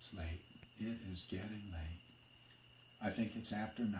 It's late. It is getting late. I think it's after 9.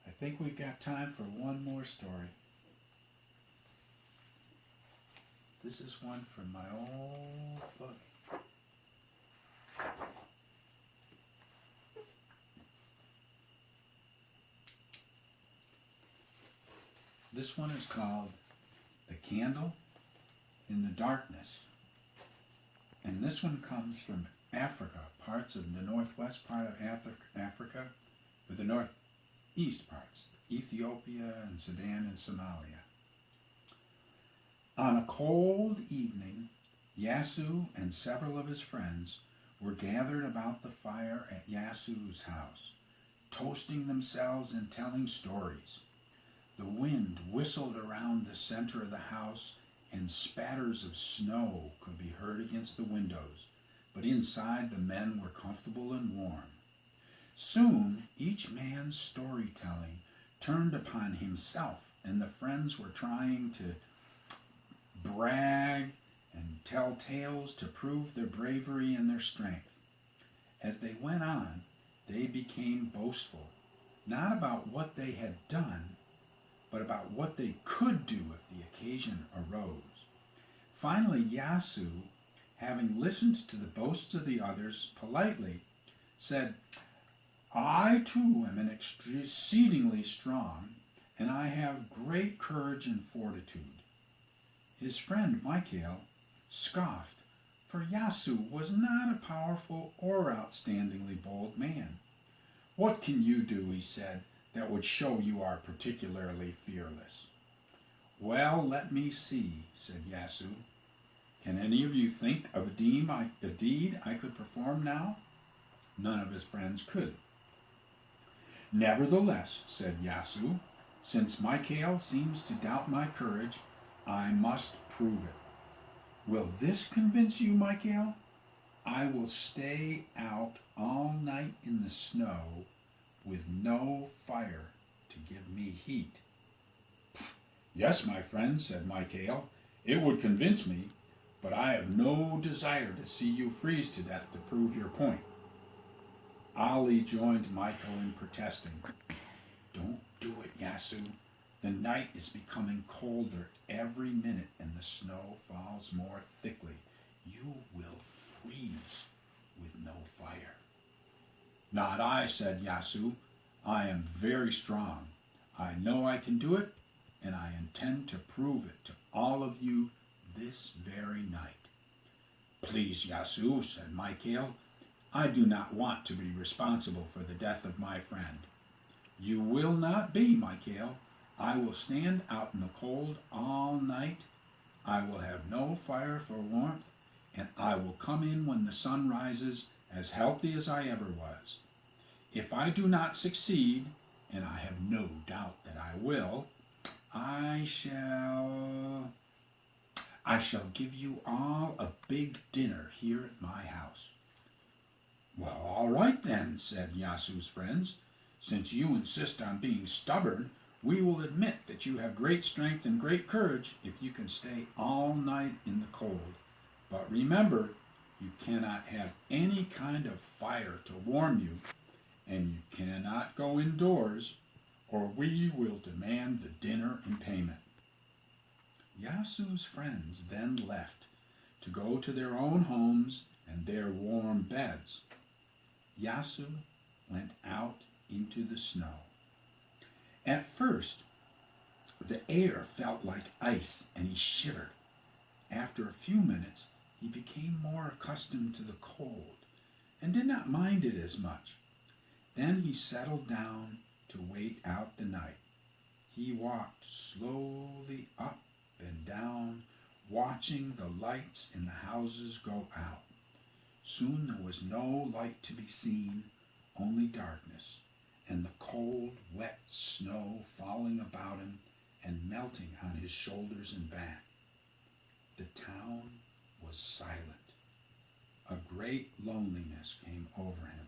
I think we've got time for one more story. This is one from my old book. This one is called The Candle in the Darkness. And this one comes from Africa, parts of the northwest part of Africa, or the northeast parts, Ethiopia and Sudan and Somalia. On a cold evening, Yasu and several of his friends were gathered about the fire at Yasu's house, toasting themselves and telling stories. The wind whistled around the center of the house, and spatters of snow could be heard against the windows, but inside the men were comfortable and warm. Soon each man's storytelling turned upon himself, and the friends were trying to brag and tell tales to prove their bravery and their strength. As they went on, they became boastful, not about what they had done, but about what they could do if the occasion arose. Finally, Yasu, having listened to the boasts of the others politely, said, "I too am exceedingly strong, and I have great courage and fortitude." His friend Michael scoffed, for Yasu was not a powerful or outstandingly bold man. "What can you do," he said, "that would show you are particularly fearless?" "Well, let me see," said Yasu. "Can any of you think of a deed I could perform now?" None of his friends could. "Nevertheless," said Yasu, "since Michael seems to doubt my courage, I must prove it. Will this convince you, Michael? I will stay out all night in the snow with no fire to give me heat." "Yes, my friend," said Michael, "it would convince me, but I have no desire to see you freeze to death to prove your point." Ali joined Michael in protesting. "Don't do it, Yasu. The night is becoming colder every minute and the snow falls more thickly. You will freeze with no fire." "Not I," said Yasu. "I am very strong. I know I can do it, and I intend to prove it to all of you this very night." "Please, Yasu," said Michael, "I do not want to be responsible for the death of my friend." "You will not be, Michael. I will stand out in the cold all night. I will have no fire for warmth, and I will come in when the sun rises as healthy as I ever was. If I do not succeed, and I have no doubt that I will, I shall give you all a big dinner here at my house." "Well, all right then," said Yasu's friends. "Since you insist on being stubborn, we will admit that you have great strength and great courage if you can stay all night in the cold. But remember, you cannot have any kind of fire to warm you, and you cannot go indoors, or we will demand the dinner in payment." Yasu's friends then left to go to their own homes and their warm beds. Yasu went out into the snow. At first, the air felt like ice, and he shivered. After a few minutes, he became more accustomed to the cold and did not mind it as much. Then he settled down to wait out the night. He walked slowly up and down, watching the lights in the houses go out. Soon there was no light to be seen, only darkness, and the cold, wet snow falling about him and melting on his shoulders and back. The town was silent. A great loneliness came over him,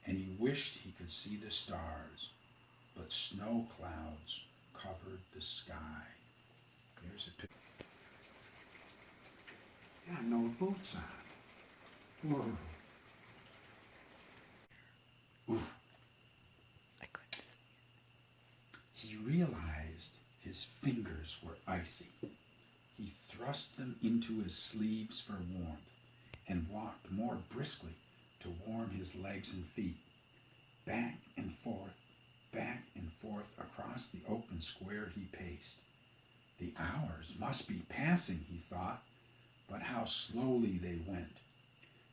and he wished he could see the stars, but snow clouds covered the sky. There's a picture. Got no boots on. Whoa. Oof. I couldn't see. He realized his fingers were icy. He thrust them into his sleeves for warmth and walked more briskly to warm his legs and feet. Back and forth across the open square he paced. The hours must be passing, he thought, but how slowly they went.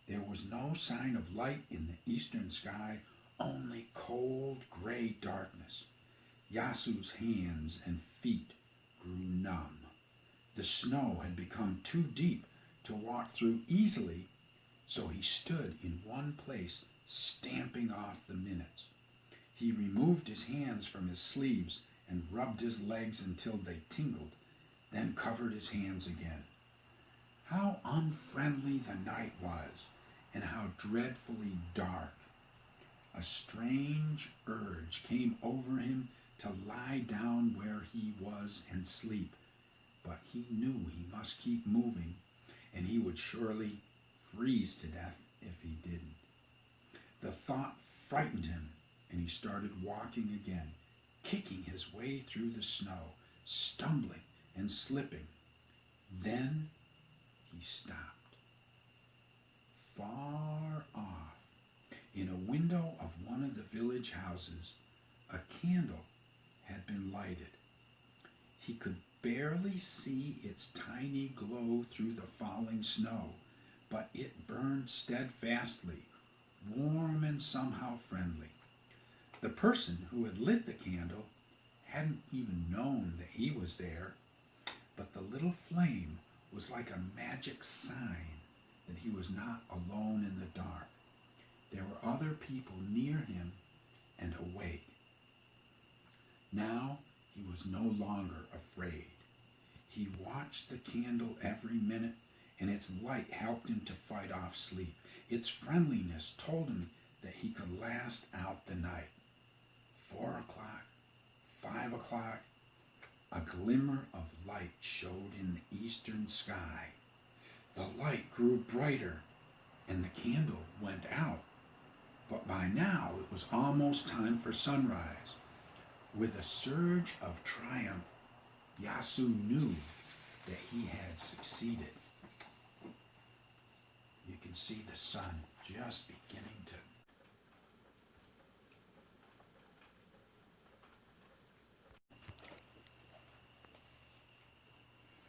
There was no sign of light in the eastern sky, only cold gray darkness. Yasu's hands and feet grew numb. The snow had become too deep to walk through easily, so he stood in one place, stamping off the minutes. He removed his hands from his sleeves and rubbed his legs until they tingled, then covered his hands again. How unfriendly the night was, and how dreadfully dark. A strange urge came over him to lie down where he was and sleep, but he knew he must keep moving, and he would surely freeze to death if he didn't. The thought frightened him, and he started walking again, kicking his way through the snow, stumbling and slipping. Then he stopped. Far off, in a window of one of the village houses, a candle had been lighted. He could barely see its tiny glow through the falling snow, but it burned steadfastly, warm and somehow friendly. The person who had lit the candle hadn't even known that he was there, but the little flame was like a magic sign that he was not alone in the dark. There were other people near him and awake. Now he was no longer afraid. He watched the candle every minute, and its light helped him to fight off sleep. Its friendliness told him that he could last out the night. 4 o'clock, 5 o'clock, a glimmer of light showed in the eastern sky. The light grew brighter, and the candle went out. But by now it was almost time for sunrise. With a surge of triumph, Yasu knew that he had succeeded. You can see the sun just beginning to...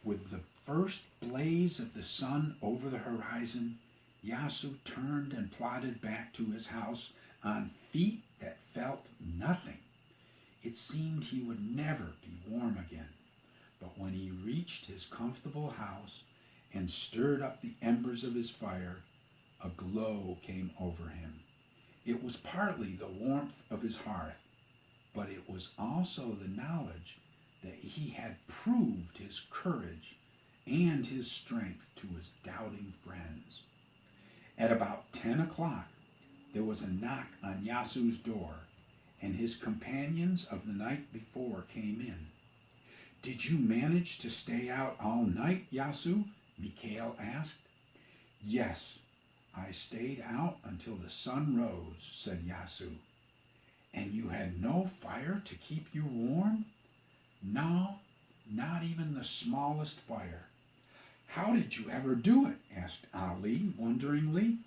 With the first blaze of the sun over the horizon, Yasu turned and plodded back to his house on feet that felt nothing. It seemed he would never be warm again. But when he reached his comfortable house and stirred up the embers of his fire, a glow came over him. It was partly the warmth of his hearth, but it was also the knowledge that he had proved his courage and his strength to his doubting friends. At about 10 o'clock, there was a knock on Yasu's door, and his companions of the night before came in. "Did you manage to stay out all night, Yasu?" Mikhail asked. "Yes, I stayed out until the sun rose," said Yasu. "And you had no fire to keep you warm?" "No, not even the smallest fire." "How did you ever do it?" asked Ali wonderingly.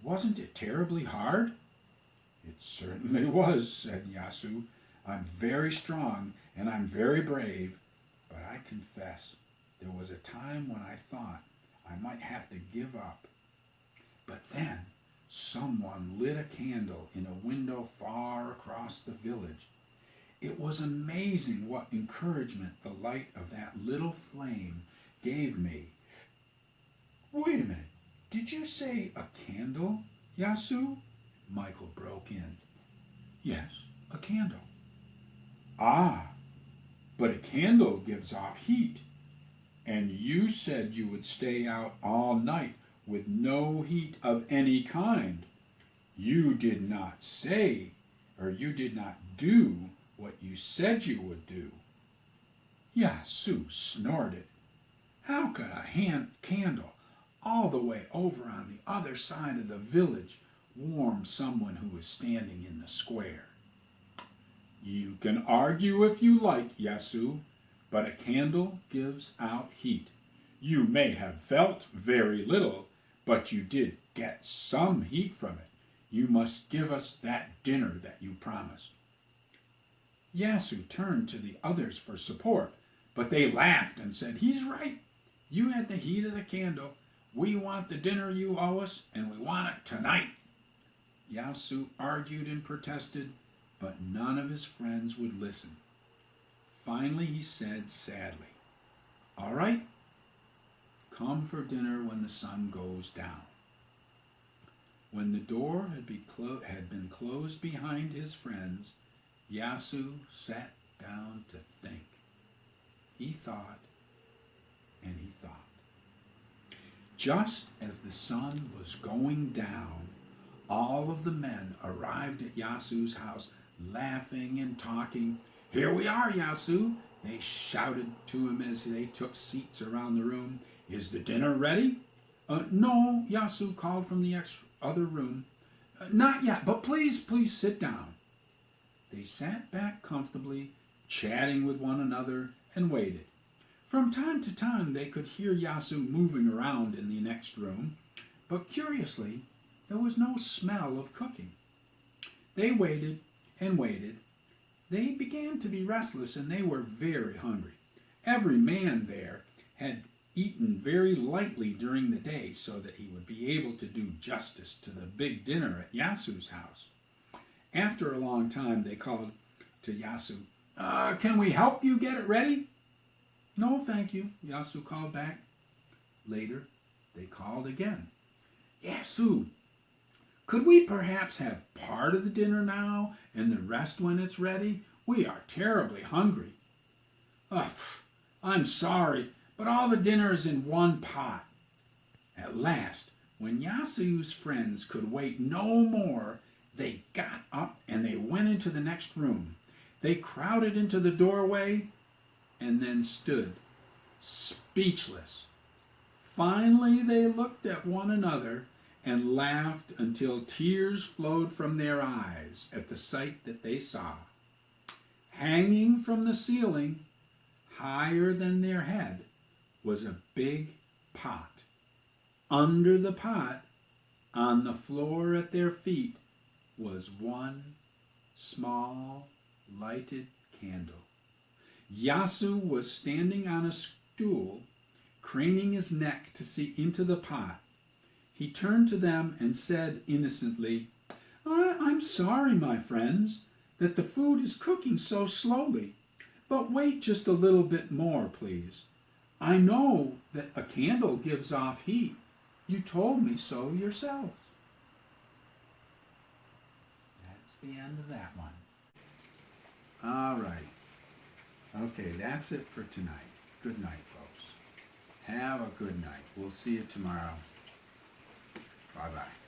"Wasn't it terribly hard?" "It certainly was," said Yasu. "I'm very strong and I'm very brave, but I confess There was a time when I thought I might have to give up. But then someone lit a candle in a window far across the village. It was amazing what encouragement the light of that little flame gave me. Wait a minute. Did you say a candle, Yasu? Michael broke in. Yes, a candle. Ah, but a candle gives off heat. And you said you would stay out all night with no heat of any kind. You did not say, or you did not do what you said you would do. Yasu snorted. How could a hand candle all the way over on the other side of the village warm someone who was standing in the square? You can argue if you like, Yasu, but a candle gives out heat. You may have felt very little, but you did get some heat from it. You must give us that dinner that you promised. Yasu turned to the others for support, but they laughed and said, He's right. You had the heat of the candle. We want the dinner you owe us, and we want it tonight. Yasu argued and protested, but none of his friends would listen. Finally, he said sadly, All right, come for dinner when the sun goes down. When the door had been closed behind his friends, Yasu sat down to think. He thought, and he thought. Just as the sun was going down, all of the men arrived at Yasu's house, laughing and talking. Here we are, Yasu, they shouted to him as they took seats around the room. Is the dinner ready? No, Yasu called from the other room. Not yet, but please sit down. They sat back comfortably, chatting with one another, and waited. From time to time, they could hear Yasu moving around in the next room, but curiously, there was no smell of cooking. They waited and waited. They began to be restless, and they were very hungry. Every man there had eaten very lightly during the day so that he would be able to do justice to the big dinner at Yasu's house. After a long time, they called to Yasu, Can we help you get it ready? No, thank you, Yasu called back. Later, they called again. Yasu, could we perhaps have part of the dinner now and the rest when it's ready? We are terribly hungry. I'm sorry, but all the dinner is in one pot. At last, when Yasu's friends could wait no more, they got up and they went into the next room. They crowded into the doorway and then stood, speechless. Finally, they looked at one another and laughed until tears flowed from their eyes at the sight that they saw. Hanging from the ceiling, higher than their head, was a big pot. Under the pot, on the floor at their feet, was one small lighted candle. Yasu was standing on a stool, craning his neck to see into the pot. He turned to them and said innocently, I'm sorry, my friends, that the food is cooking so slowly, but wait just a little bit more, please. I know that a candle gives off heat. You told me so yourself. That's the end of that one. All right. Okay, that's it for tonight. Good night, folks. Have a good night. We'll see you tomorrow. Bye-bye.